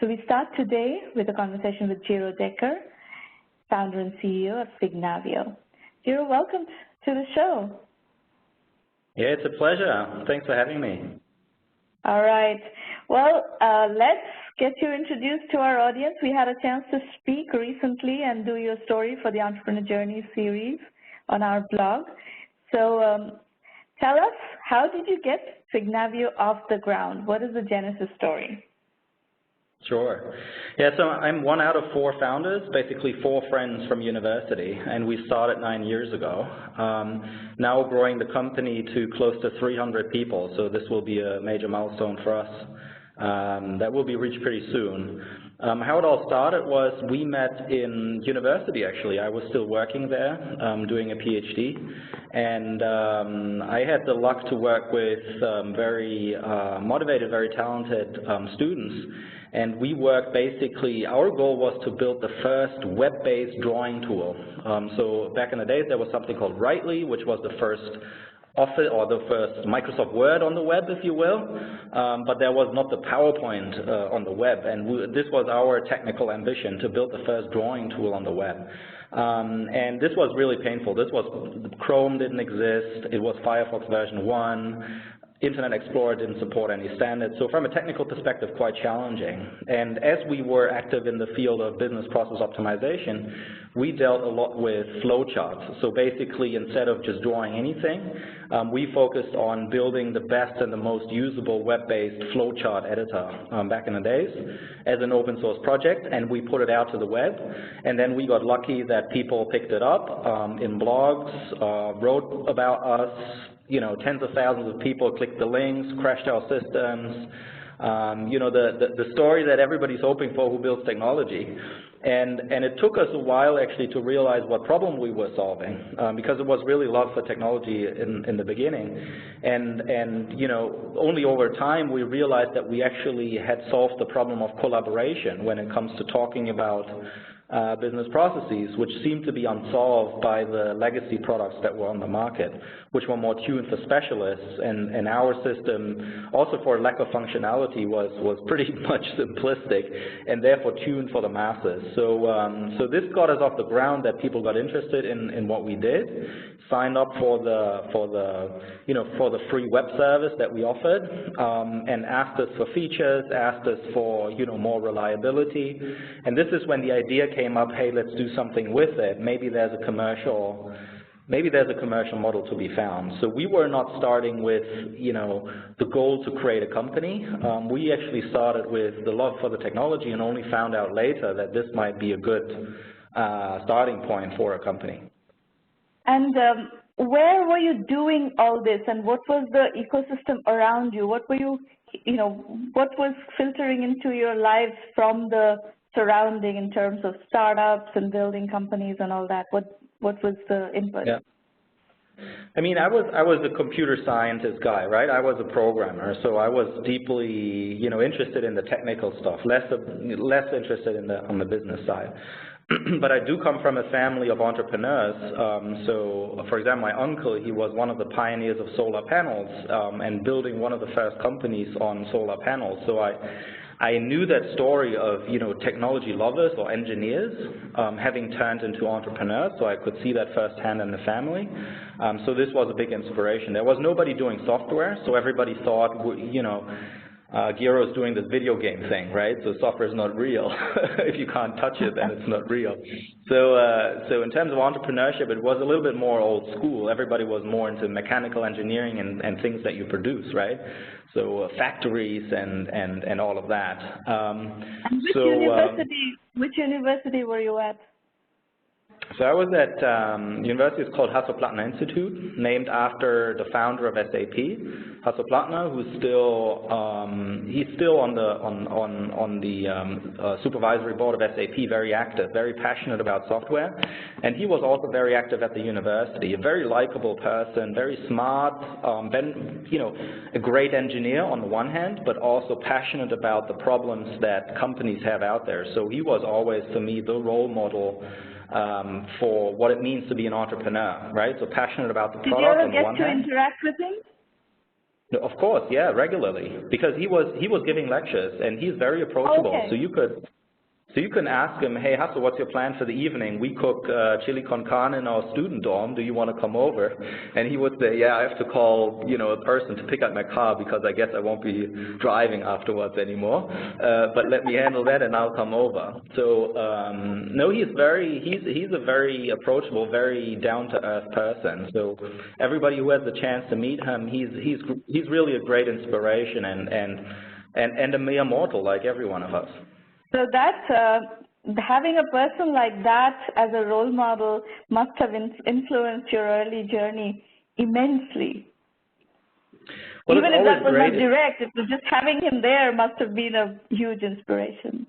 So we start today with a conversation with Gero Decker, founder and CEO of Signavio. Gero, welcome to the show. Yeah, it's a pleasure. Thanks for having me. All right. Well, let's get you introduced to our audience. We had a chance to speak recently and do your story for the Entrepreneur Journey series on our blog. So tell us, how did you get Signavio off the ground? What is the genesis story? Sure. Yeah, so I'm one out of 4 founders, basically 4 friends from university, and we started 9 years ago. Now growing the company to close to 300 people, so this will be a major milestone for us. That will be reached pretty soon. How it all started was we met in university, actually. I was still working there, doing a PhD, and I had the luck to work with very motivated, very talented students. And we worked basically, our goal was to build the first web-based drawing tool. So back in the days, there was something called Writely, which was the first Office or the first Microsoft Word on the web, if you will, but there was not the PowerPoint on the web, and this was our technical ambition, to build the first drawing tool on the web. And this was really painful. This was, Chrome didn't exist, it was Firefox version 1, Internet Explorer didn't support any standards, so from a technical perspective, quite challenging. And as we were active in the field of business process optimization, we dealt a lot with flowcharts. So basically, instead of just drawing anything, we focused on building the best and the most usable web-based flowchart editor back in the days as an open source project, and we put it out to the web. And then we got lucky that people picked it up in blogs, wrote about us. You know, tens of thousands of people clicked the links, crashed our systems, you know, the story that everybody's hoping for who builds technology. And it took us a while actually to realize what problem we were solving, because it was really love for technology in the beginning. And you know, only over time we realized that we actually had solved the problem of collaboration when it comes to talking about business processes, which seemed to be unsolved by the legacy products that were on the market, which were more tuned for specialists, and our system, also for lack of functionality, was pretty much simplistic and therefore tuned for the masses. So this got us off the ground, that people got interested in what we did, signed up for the free web service that we offered, and asked us for features, asked us for more reliability. And this is when the idea came up, hey, let's do something with it. Maybe there's a commercial model to be found. So we were not starting with the goal to create a company. We actually started with the love for the technology, and only found out later that this might be a good starting point for a company. And where were you doing all this, and what was the ecosystem around you? What were you, what was filtering into your lives from the surrounding in terms of startups and building companies and all that? What was the input? Yeah. I mean, I was a computer scientist guy, right? I was a programmer, so I was deeply, interested in the technical stuff, less interested on the business side. But I do come from a family of entrepreneurs. So, for example, my uncle, he was one of the pioneers of solar panels and building one of the first companies on solar panels. So I knew that story of, technology lovers or engineers having turned into entrepreneurs, so I could see that firsthand in the family. So this was a big inspiration. There was nobody doing software, so everybody thought, Gero's doing this video game thing, right? So software is not real. If you can't touch it, then it's not real. So in terms of entrepreneurship, it was a little bit more old school. Everybody was more into mechanical engineering and things that you produce, right? So factories and all of that. And which university were you at? So I was at university. It's called Hasso-Plattner Institute, named after the founder of SAP, Hasso-Plattner, who's still he's still on the supervisory board of SAP, very active, very passionate about software, and he was also very active at the university. A very likable person, very smart, a great engineer on the one hand, but also passionate about the problems that companies have out there. So he was always, to me, the role model for what it means to be an entrepreneur, right? So passionate about the product on the one hand. Did you ever get to interact with him? No, of course, yeah, regularly, because he was giving lectures, and he's very approachable. Okay. So you can ask him, hey, Hasso, what's your plan for the evening? We cook chili con carne in our student dorm. Do you want to come over? And he would say, yeah, I have to call, a person to pick up my car because I guess I won't be driving afterwards anymore. But let me handle that, and I'll come over. So no, he's a very approachable, very down-to-earth person. So everybody who has the chance to meet him, he's really a great inspiration and a mere mortal like every one of us. So that having a person like that as a role model must have influenced your early journey immensely. Well, even if that was not direct, it was just having him there must have been a huge inspiration.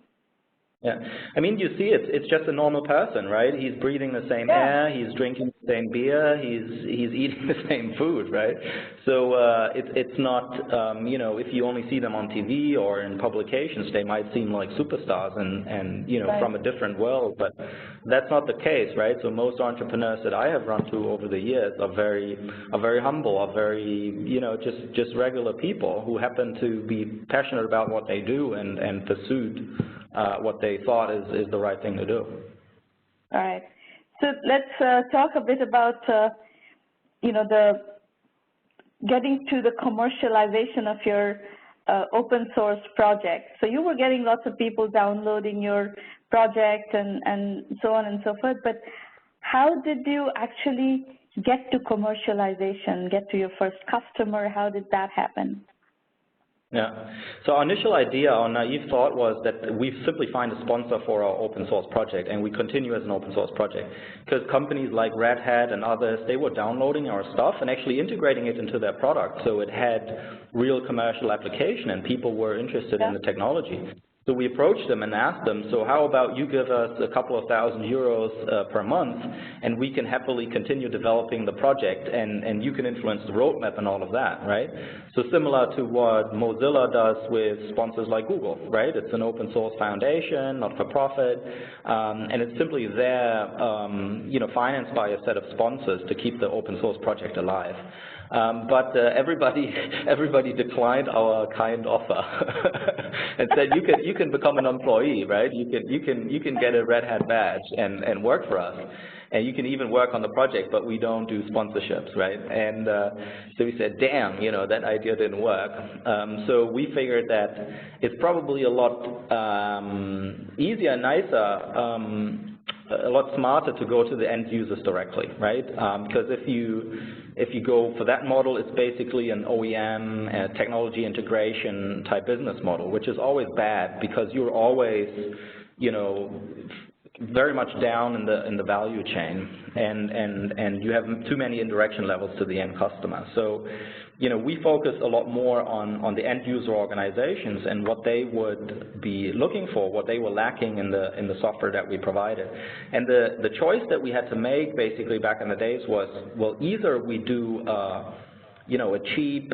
Yeah, I mean, you see, it's just a normal person, right? He's breathing the same air, he's drinking the same beer, he's eating the same food, right? So it's not, if you only see them on TV or in publications, they might seem like superstars and from a different world, but that's not the case, right? So most entrepreneurs that I have run to over the years are very humble, are very, just regular people who happen to be passionate about what they do and pursued what they thought is the right thing to do. All right. So let's talk a bit about, the getting to the commercialization of your open source project. So you were getting lots of people downloading your project and so on and so forth, but how did you actually get to commercialization, get to your first customer? How did that happen? Yeah. So our initial idea, our naive thought was that we simply find a sponsor for our open source project and we continue as an open source project. Because companies like Red Hat and others, they were downloading our stuff and actually integrating it into their product. So it had real commercial application and people were interested in the technology. So we approached them and asked them, so how about you give us a couple of €1,000 per month and we can happily continue developing the project and you can influence the roadmap and all of that, right? So similar to what Mozilla does with sponsors like Google, right? It's an open source foundation, not for profit, and it's simply there, financed by a set of sponsors to keep the open source project alive. But everybody declined our kind offer and said you can become an employee, right? You can get a Red Hat badge and work for us, and you can even work on the project, but we don't do sponsorships, right? And so we said, damn, that idea didn't work. So we figured that it's probably a lot easier, nicer, a lot smarter to go to the end users directly, right? Because if you go for that model, it's basically an OEM, technology integration type business model, which is always bad because you're always, very much down in the value chain, and you have too many indirection levels to the end customer. So, we focus a lot more on the end user organizations and what they would be looking for, what they were lacking in the software that we provided. And the choice that we had to make basically back in the days was, well, either we do a cheap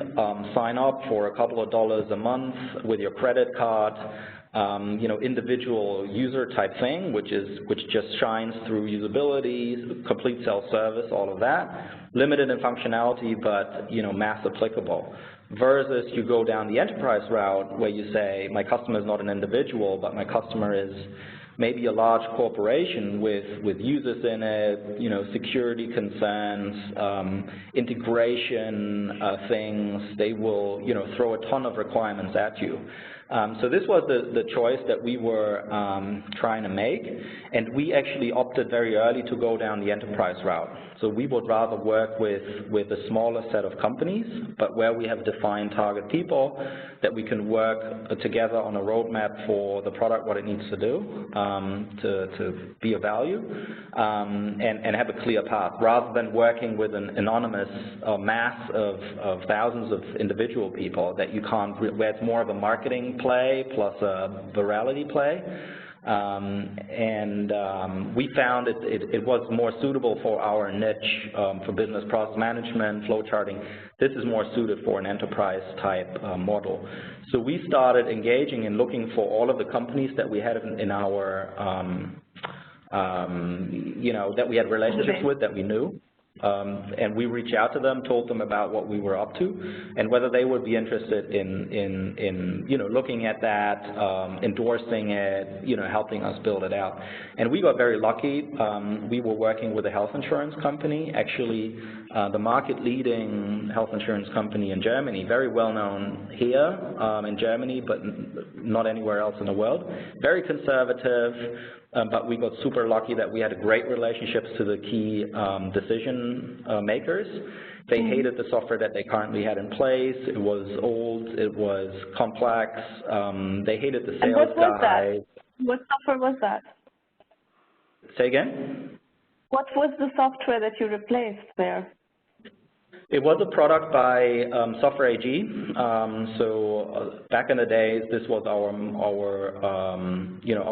sign up for a couple of dollars a month with your credit card, individual user type thing, which just shines through usability, complete self-service, all of that, limited in functionality, but mass applicable. Versus you go down the enterprise route where you say, my customer is not an individual, but my customer is maybe a large corporation with users in it, security concerns, integration things. They will, throw a ton of requirements at you. So this was the choice that we were trying to make, and we actually opted very early to go down the enterprise route. So we would rather work with a smaller set of companies, but where we have defined target people that we can work together on a roadmap for the product, what it needs to do to be of value, and have a clear path, rather than working with an anonymous mass of thousands of individual people that you can't, where it's more of a marketing play plus a virality play. We found it was more suitable for our niche for business process management, flow charting. This is more suited for an enterprise type model. So we started engaging and looking for all of the companies that we had in our, that we had relationships with, that we knew. And we reached out to them, told them about what we were up to, and whether they would be interested in looking at that, endorsing it, helping us build it out. And we got very lucky. We were working with a health insurance company, actually the market-leading health insurance company in Germany, very well known here in Germany, but not anywhere else in the world. Very conservative. But we got super lucky that we had a great relationships to the key decision makers. They hated the software that they currently had in place. It was old. It was complex. They hated the sales guys. What software was that? Say again? What was the software that you replaced there? It was a product by Software AG. So back in the days, this was our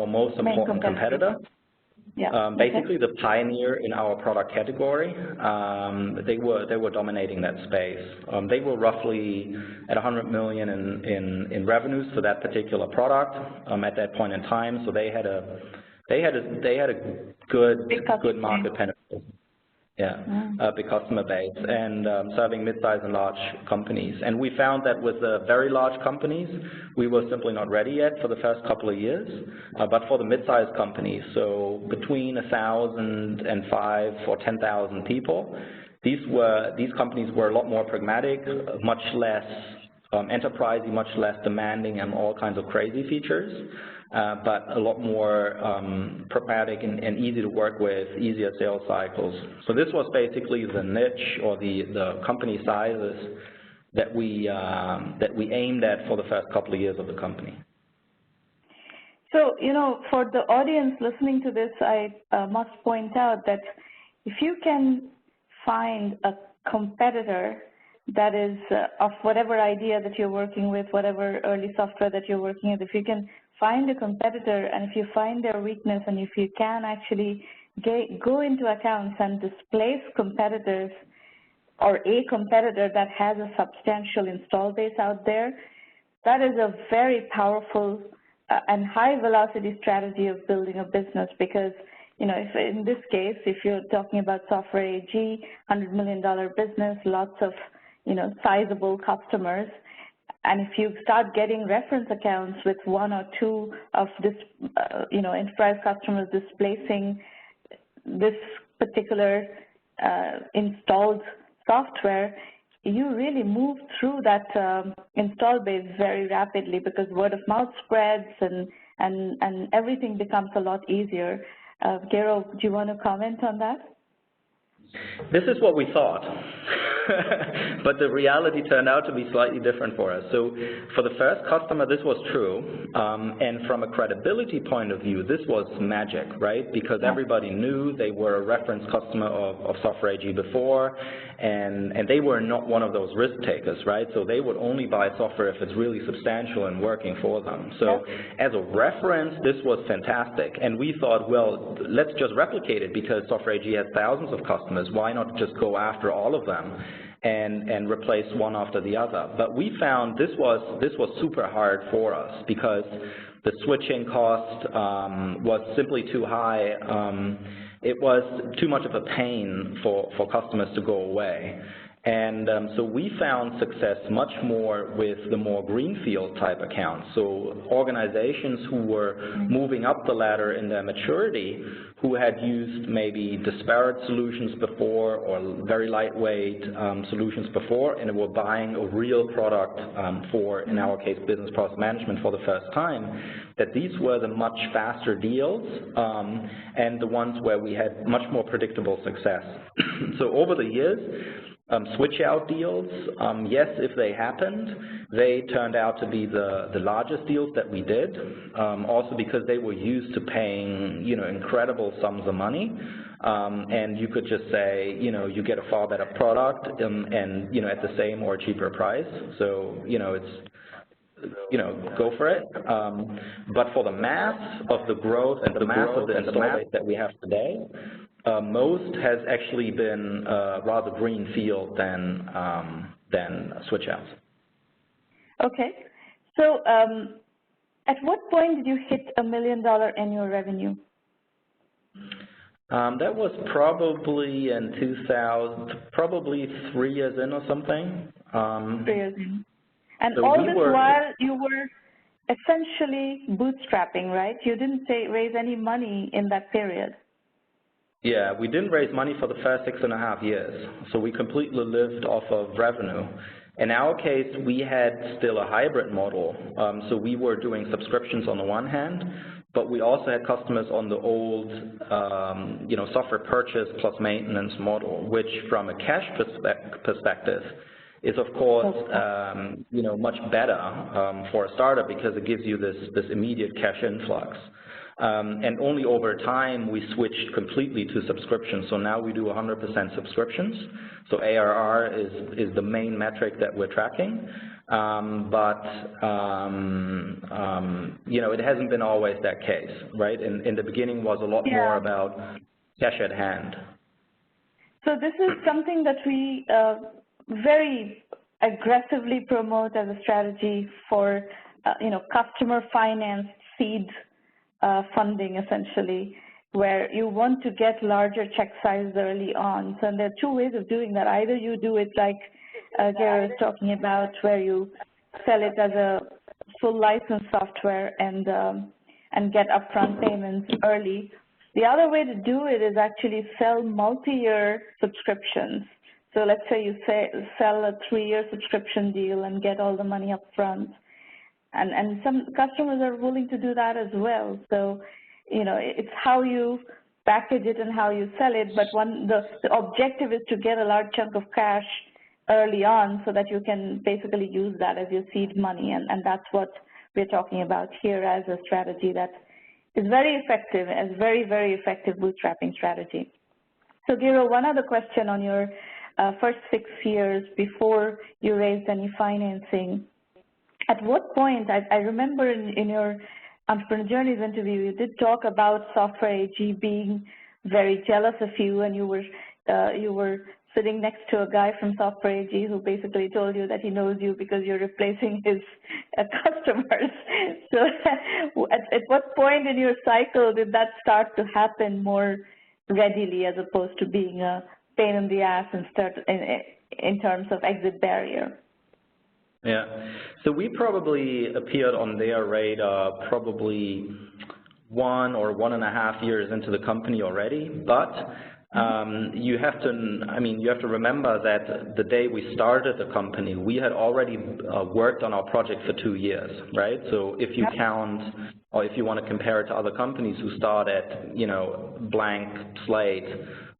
most important competitor. Yeah. Basically, the pioneer in our product category. They were dominating that space. They were roughly at 100 million in revenues for that particular product at that point in time. So they had a good market penetration. Yeah, big customer base, and serving mid-sized and large companies. And we found that with the very large companies, we were simply not ready yet for the first couple of years. But for the mid-sized companies, so between 1,000 and 5 or 10,000 people, these companies were a lot more pragmatic, much less enterprisey, much less demanding, and all kinds of crazy features. But a lot more pragmatic and easy to work with, easier sales cycles. So this was basically the niche or the company sizes that we aimed at for the first couple of years of the company. So, for the audience listening to this, I must point out that if you can find a competitor that is of whatever idea that you're working with, whatever early software that you're working with, if you can find a competitor, and if you find their weakness, and if you can actually go into accounts and displace competitors or a competitor that has a substantial install base out there, that is a very powerful and high velocity strategy of building a business. Because if in this case, if you're talking about Software AG, $100 million business, lots of sizable customers, and if you start getting reference accounts with 1 or 2 of this, enterprise customers displacing this particular installed software, you really move through that install base very rapidly, because word of mouth spreads and everything becomes a lot easier. Gero, do you want to comment on that? This is what we thought, but the reality turned out to be slightly different for us. So for the first customer, this was true, and from a credibility point of view, this was magic, right? Because everybody knew they were a reference customer of Software AG before, and they were not one of those risk takers, right? So they would only buy software if it's really substantial and working for them. So as a reference, this was fantastic, and we thought, well, let's just replicate it, because Software AG has thousands of customers. Why not just go after all of them and replace one after the other? But we found this was super hard for us, because the switching cost was simply too high. It was too much of a pain for customers to go away. And so we found success much more with the more greenfield type accounts. So organizations who were moving up the ladder in their maturity, who had used maybe disparate solutions before or very lightweight solutions before, and were buying a real product for, in our case, business process management for the first time, that these were the much faster deals and the ones where we had much more predictable success. So over the years, switch out deals, yes, if they happened, they turned out to be the largest deals that we did, also because they were used to paying, incredible sums of money, and you could just say, you get a far better product and, at the same or cheaper price. So, it's, go for it. But for the mass of the growth and the mass of the install base that we have today, most has actually been rather greenfield than switch outs. Okay. So at what point did you hit $1 million annual revenue? That was probably in 2000, probably 3 years in or something. 3 years in. And so all this while you were essentially bootstrapping, right? You didn't raise any money in that period. Yeah, we didn't raise money for the first 6.5 years. So we completely lived off of revenue. In our case, we had still a hybrid model. So we were doing subscriptions on the one hand, but we also had customers on the old, software purchase plus maintenance model, which from a cash perspective is of course, much better for a startup because it gives you this immediate cash influx. And only over time we switched completely to subscriptions. So now we do 100% subscriptions. So ARR is the main metric that we're tracking. It hasn't been always that case, right? In the beginning was a lot more about cash at hand. So this is something that we very aggressively promote as a strategy for, customer finance seed funding, essentially, where you want to get larger check sizes early on. So there are two ways of doing that. Either you do it like Gero is talking about, where you sell it as a full license software and get upfront payments early. The other way to do it is actually sell multi-year subscriptions. So let's say you sell a 3-year subscription deal and get all the money up front. And some customers are willing to do that as well. So, it's how you package it and how you sell it, but the objective is to get a large chunk of cash early on so that you can basically use that as your seed money, and that's what we're talking about here as a strategy that is very effective, as very, very effective bootstrapping strategy. So Gero, one other question on your first 6 years before you raised any financing. At what point, I remember in your Entrepreneur Journeys interview, you did talk about Software AG being very jealous of you, and you were sitting next to a guy from Software AG who basically told you that he knows you because you're replacing his customers. So at what point in your cycle did that start to happen more readily as opposed to being a pain in the ass in terms of exit barrier? Yeah, so we probably appeared on their radar probably 1 or 1.5 years into the company already, but you have to remember that the day we started the company, we had already worked on our project for 2 years, right? So if you count, or if you want to compare it to other companies who start at, blank slate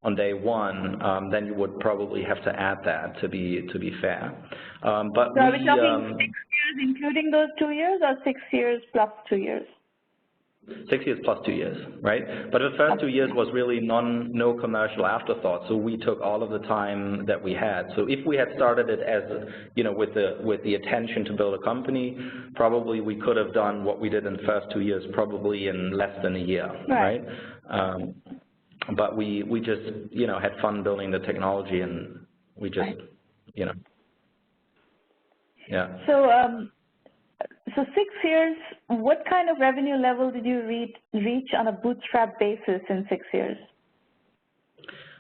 on day 1, then you would probably have to add that to be fair. But so are we talking 6 years including those 2 years, or 6 years plus 2 years? 6 years plus 2 years, right? But the first 2 years was really no commercial afterthought, so we took all of the time that we had. So if we had started it as, with the intention to build a company, probably we could have done what we did in the first 2 years probably in less than a year, right? But we just, had fun building the technology, and we just, yeah. So 6 years, what kind of revenue level did you reach on a bootstrap basis in 6 years?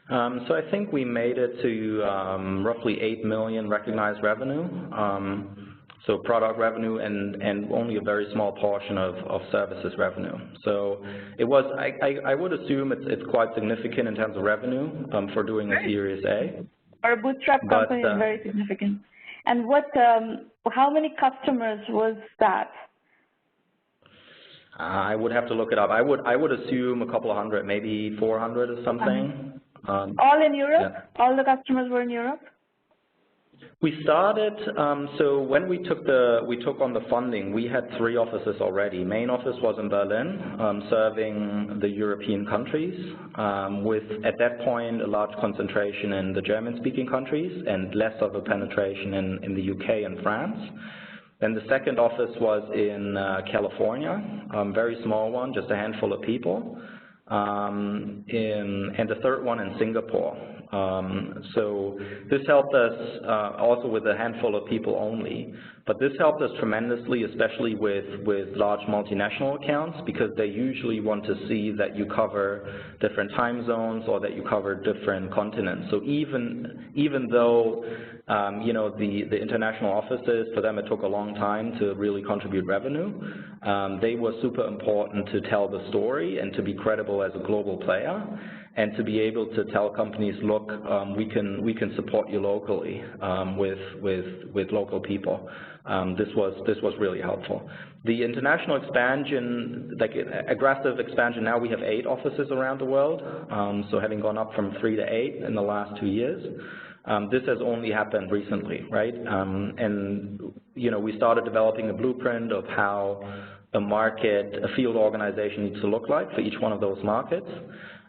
So I think we made it to roughly 8 million recognized revenue. So product revenue and only a very small portion of services revenue. So it was, I would assume it's quite significant in terms of revenue for doing a Series A. For a bootstrap company, is very significant. And how many customers was that? I would have to look it up. I would assume a couple of hundred, maybe 400 or something. All in Europe? Yeah. All the customers were in Europe? We started, so when we took on the funding, we had 3 offices already. Main office was in Berlin, serving the European countries, with, at that point, a large concentration in the German-speaking countries and less of a penetration in the UK and France. Then the second office was in California, very small one, just a handful of people. And the third one in Singapore. So this helped us also with a handful of people only, but this helped us tremendously, especially with large multinational accounts, because they usually want to see that you cover different time zones or that you cover different continents. So even though you know, the international offices, for them it took a long time to really contribute revenue, they were super important to tell the story and to be credible as a global player, and to be able to tell companies, look, we can support you locally with local people. This was really helpful. The international expansion, like aggressive expansion, now we have 8 offices around the world, so having gone up from 3 to 8 in the last 2 years. This has only happened recently, right? And you know, we started developing a blueprint of how a market, a field organization needs to look like for each one of those markets,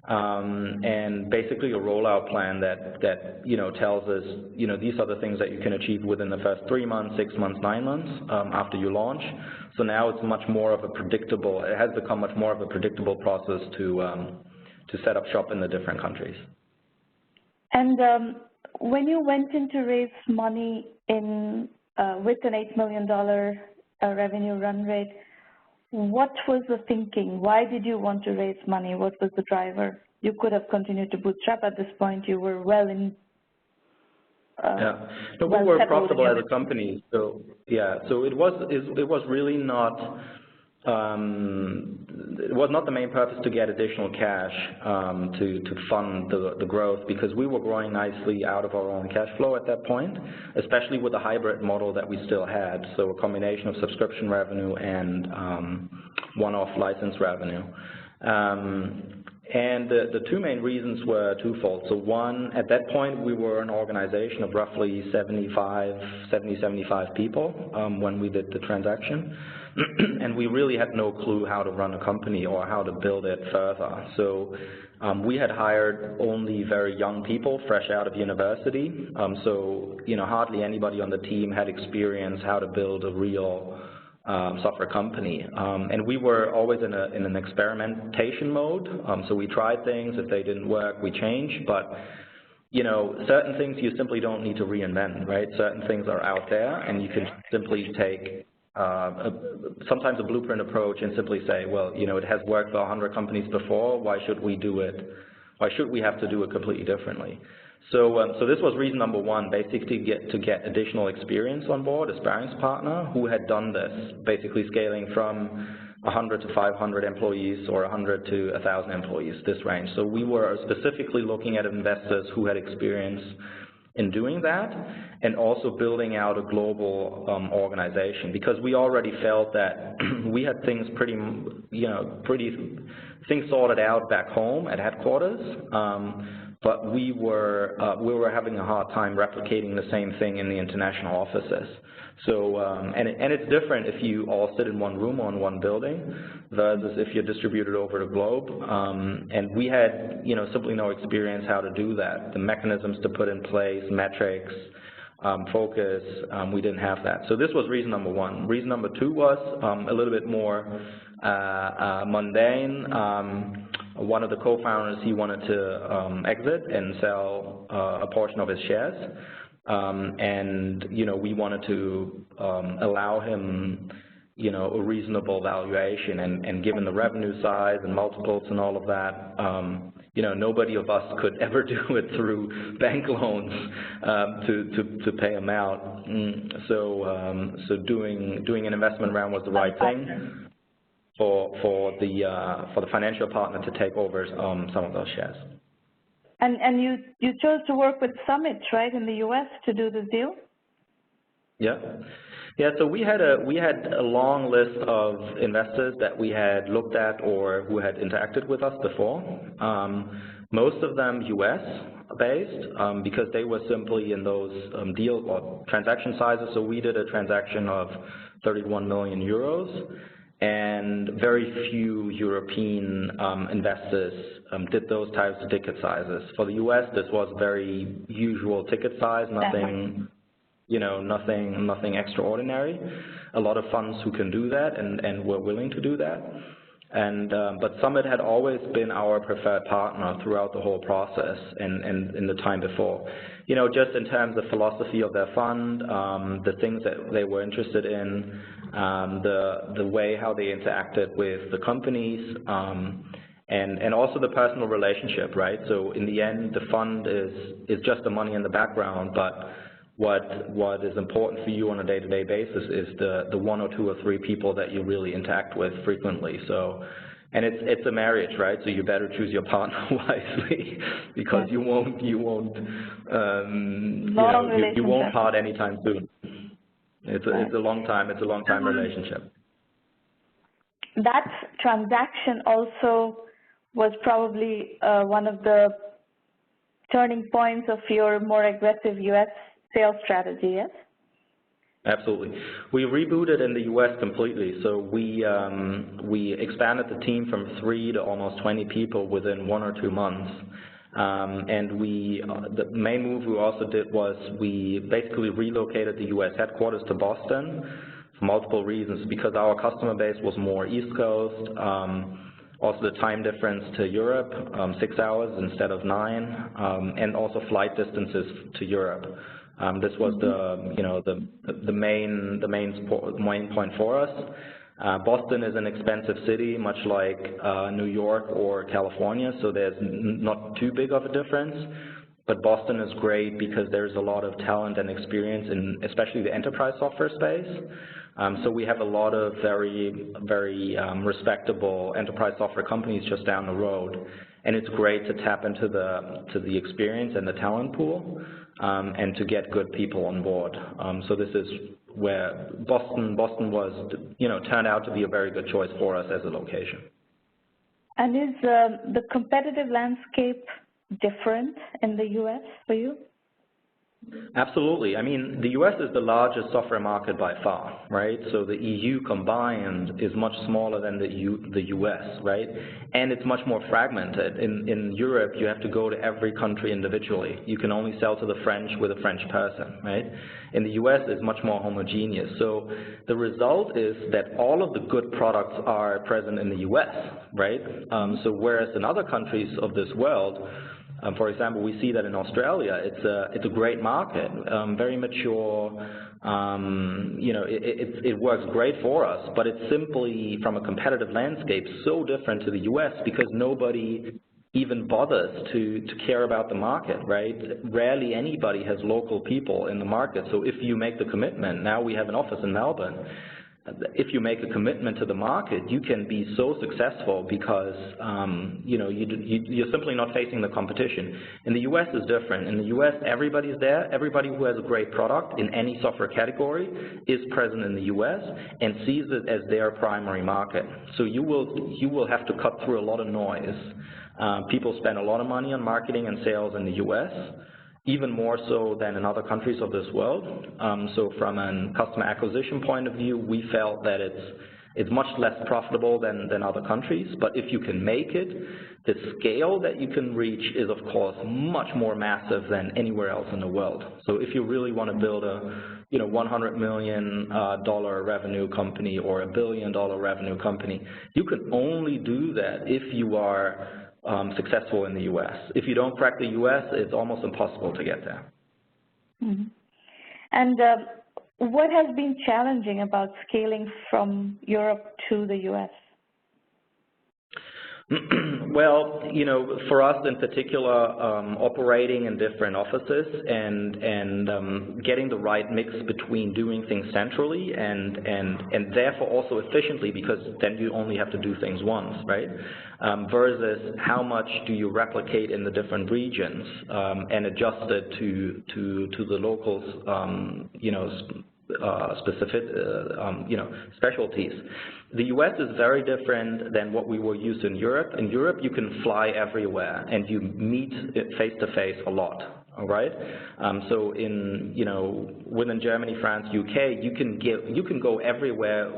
and basically a rollout plan that you know, tells us, you know, these are the things that you can achieve within the first 3 months, 6 months, 9 months after you launch. So now it's much more of a predictable, it has become much more of a predictable process to set up shop in the different countries. And when you went in to raise money in with an $8 million revenue run rate, what was the thinking? Why did you want to raise money? What was the driver? You could have continued to bootstrap at this point. You were well in. Yeah, no, we were profitable as a company. So yeah, so it was really not. It was not the main purpose to get additional cash to fund the growth, because we were growing nicely out of our own cash flow at that point, especially with the hybrid model that we still had, so a combination of subscription revenue and one-off license revenue. And the 2 main reasons were twofold. So one, at that point we were an organization of roughly 75 people when we did the transaction. And we really had no clue how to run a company or how to build it further. So we had hired only very young people fresh out of university. So you know, hardly anybody on the team had experience how to build a real software company. And we were always in an experimentation mode. So we tried things. If they didn't work, we changed. But you know, certain things you simply don't need to reinvent, right? Certain things are out there, and you can simply take sometimes a blueprint approach and simply say, well, you know, it has worked for 100 companies before. Why should we do it? Why should we have to do it completely differently? So, so this was reason number 1, basically to get additional experience on board, a sparring partner who had done this, basically scaling from 100 to 500 employees or 100 to 1,000 employees, this range. So we were specifically looking at investors who had experience in doing that, and also building out a global organization, because we already felt that we had things things sorted out back home at headquarters, but we were having a hard time replicating the same thing in the international offices. So and it's different if you all sit in one room or in one building versus if you're distributed over the globe. And we had, you know, simply no experience how to do that. The mechanisms to put in place, metrics, focus, we didn't have that. So this was reason number 1. Reason number 2 was a little bit more mundane. One of the co-founders, he wanted to exit and sell a portion of his shares. And, you know, we wanted to allow him, you know, a reasonable valuation. And given the revenue size and multiples and all of that, you know, nobody of us could ever do it through bank loans to pay him out. So doing an investment round was the right thing for the financial partner to take over some of those shares. And you chose to work with Summit, right, in the U.S. to do this deal? Yeah. Yeah, so we had a long list of investors that we had looked at or who had interacted with us before. Most of them US-based because they were simply in those deal or transaction sizes. So we did a transaction of 31 million euros, and very few European investors did those types of ticket sizes. For the US, this was very usual ticket size, nothing, you know, nothing extraordinary. A lot of funds who can do that and were willing to do that. But Summit had always been our preferred partner throughout the whole process and in the time before. You know, just in terms of philosophy of their fund, the things that they were interested in, the way how they interacted with the companies, and also the personal relationship, right? So in the end, the fund is just the money in the background, but what is important for you on a day-to-day basis is the one or two or three people that you really interact with frequently. So, and it's a marriage, right? So you better choose your partner wisely, because you won't part anytime soon. It's a long time. It's a long time relationship. That transaction also was probably one of the turning points of your more aggressive U.S. sales strategy, yes? Absolutely. We rebooted in the U.S. completely. So we expanded the team from 3 to almost 20 people within 1 or 2 months. And the main move we also did was we basically relocated the U.S. headquarters to Boston for multiple reasons, because our customer base was more East Coast. Also the time difference to Europe, 6 hours instead of 9, and also flight distances to Europe. This was the main point for us. Boston is an expensive city, much like New York or California, so there's not too big of a difference. But Boston is great because there's a lot of talent and experience in especially the enterprise software space. So we have a lot of very respectable enterprise software companies just down the road, and it's great to tap into the experience and the talent pool, and to get good people on board. So this is where Boston was, turned out to be a very good choice for us as a location. And is the competitive landscape different in the U.S. for you? Absolutely. I mean, the U.S. is the largest software market by far, right? So the EU combined is much smaller than the U.S., right? And it's much more fragmented. In Europe, you have to go to every country individually. You can only sell to the French with a French person, right? In the U.S., it's much more homogeneous. So the result is that all of the good products are present in the U.S., right? So whereas in other countries of this world, for example, we see that in Australia, it's a great market, very mature. It works great for us, but it's simply, from a competitive landscape, so different to the U.S. because nobody even bothers to care about the market, right? Rarely anybody has local people in the market. So if you make the commitment, now we have an office in Melbourne. If you make a commitment to the market, you can be so successful because you're simply not facing the competition. In the U.S. is different. In the U.S., everybody's there. Everybody who has a great product in any software category is present in the U.S. and sees it as their primary market. So you will have to cut through a lot of noise. People spend a lot of money on marketing and sales in the U.S., even more so than in other countries of this world. So from a customer acquisition point of view, we felt that it's much less profitable than other countries. But if you can make it, the scale that you can reach is, of course, much more massive than anywhere else in the world. So if you really want to build a $100 million revenue company or $1 billion revenue company, you can only do that if you are successful in the U.S. If you don't crack the U.S., it's almost impossible to get there. Mm-hmm. And what has been challenging about scaling from Europe to the U.S.? Well, for us in particular, operating in different offices and getting the right mix between doing things centrally and therefore also efficiently, because then you only have to do things once, right? Versus how much do you replicate in the different regions and adjust it to the locals, specific, specialties. The U.S. is very different than what we were used to in Europe. In Europe, you can fly everywhere and you meet face-to-face a lot, all right? So within Germany, France, UK, you can go everywhere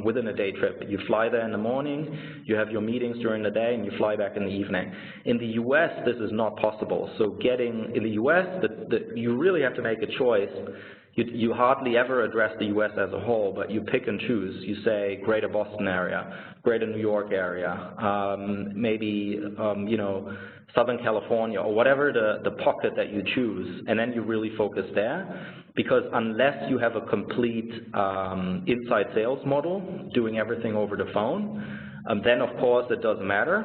within a day trip. You fly there in the morning, you have your meetings during the day, and you fly back in the evening. In the U.S., this is not possible. So in the U.S., you really have to make a choice. you hardly ever address the U.S. as a whole, but you pick and choose. You say Greater Boston area, Greater New York area, maybe you know, Southern California, or whatever the pocket that you choose, and then you really focus there. Because unless you have a complete inside sales model, doing everything over the phone, then of course it doesn't matter,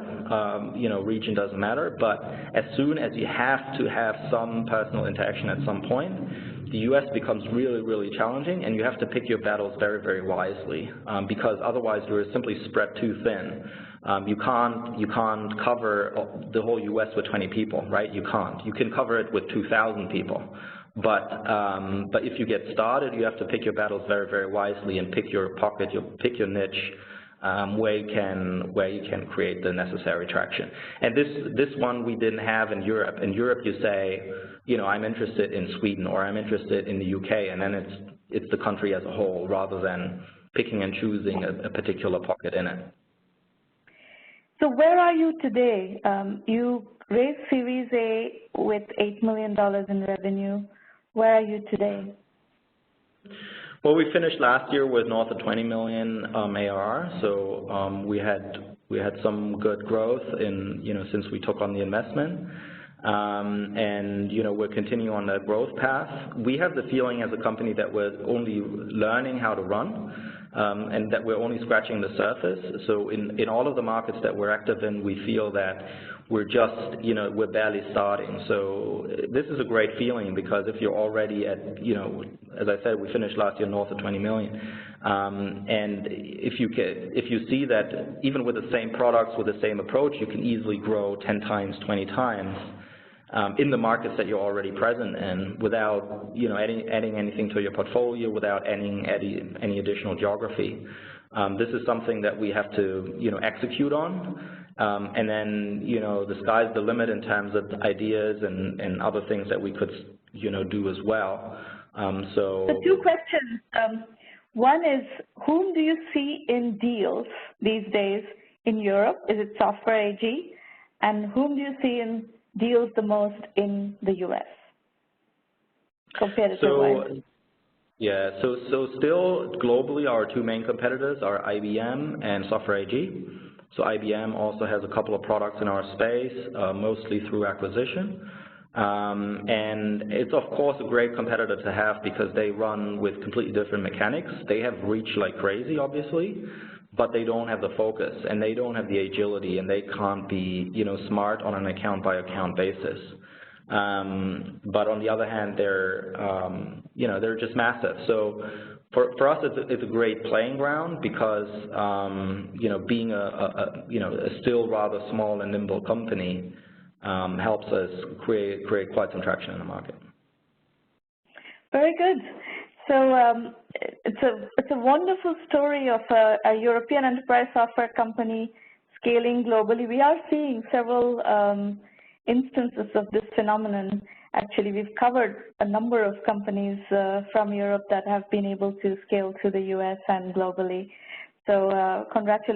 you know, region doesn't matter, but as soon as you have to have some personal interaction at some point, the U.S. becomes really, really challenging, and you have to pick your battles very, very wisely, because otherwise you're simply spread too thin. You can't cover the whole U.S. with 20 people, right? You can't. You can cover it with 2,000 people. But if you get started, you have to pick your battles very, very wisely and pick your pocket, pick your niche, where you can create the necessary traction. And this one we didn't have in Europe. In Europe, you say, you know, I'm interested in Sweden, or I'm interested in the UK, and then it's the country as a whole rather than picking and choosing a particular pocket in it. So where are you today? You raised Series A with $8 million in revenue. Where are you today? Well, we finished last year with north of 20 million ARR, so we had some good growth in, you know, since we took on the investment, and you know, we're continuing on that growth path. We have the feeling as a company that we're only learning how to run, and that we're only scratching the surface. So in all of the markets that we're active in, we feel that we're just, you know, we're barely starting. So this is a great feeling, because if you're already at, you know, as I said, we finished last year north of 20 million. And if you see that even with the same products, with the same approach, you can easily grow 10 times, 20 times in the markets that you're already present in, without, you know, adding anything to your portfolio, without adding any additional geography. This is something that we have to, you know, execute on. And then, you know, the sky's the limit in terms of ideas and other things that we could, you know, do as well. So two questions. One is, whom do you see in deals these days in Europe? Is it Software AG? And whom do you see in deals the most in the U.S. competitive-wise? Yeah, so still globally, our two main competitors are IBM and Software AG. So IBM also has a couple of products in our space, mostly through acquisition. And it's, of course, a great competitor to have, because they run with completely different mechanics. They have reach like crazy, obviously, but they don't have the focus, and they don't have the agility, and they can't be, you know, smart on an account-by-account basis. But on the other hand, they're, you know, they're just massive. So for us, it's a great playing ground, because, you know, being a still rather small and nimble company helps us create quite some traction in the market. Very good. So it's a wonderful story of a European enterprise software company scaling globally. We are seeing several instances of this phenomenon. Actually, we've covered a number of companies from Europe that have been able to scale to the US and globally. So congratulations.